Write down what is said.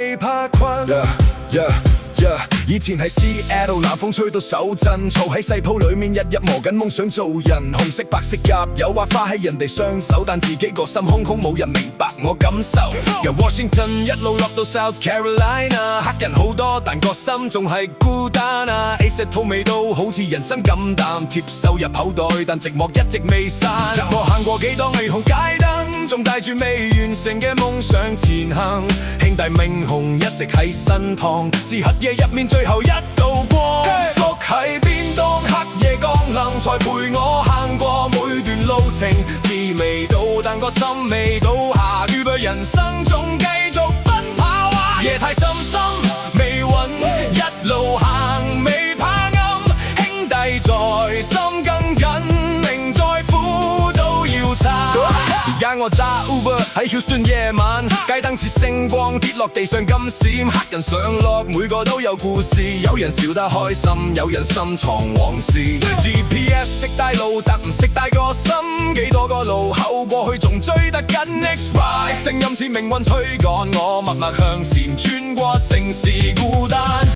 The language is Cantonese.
未怕困。以前係 Seattle 南風吹到手震，嘈喺細鋪裏面日日磨緊夢想做人。紅色白色夾有畫花喺人哋雙手，但自己個心空空，冇人明白我感受。由 Washington 一路落到 South Carolina， 黑人好多，但個心仲係孤單啊。Acetone 味道好似人生咁淡，貼收入口袋，但寂寞一直未散。我行過幾多霓虹街燈，仲帶住未完成嘅夢想前行。兄弟明紅一直喺身旁，至黑夜入面最後一道光。福喺邊當黑夜降臨，才陪我行過每段路程。知未到，但個心未倒下，預備人生仲繼續奔跑啊！夜太深深未穩，一路行未怕暗，兄弟在心更緊，命再苦都要撐。而家我揸 Uber 喺 Houston 夜晚，街燈似星光跌落地上咁閃，黑人上落每個都有故事，有人笑得開心，有人深藏往事。GPS 識帶路，但唔識帶個心，幾多個路口過去仲追得緊 Next Ride，聲音似命運吹趕我，默默向前穿過城市孤單。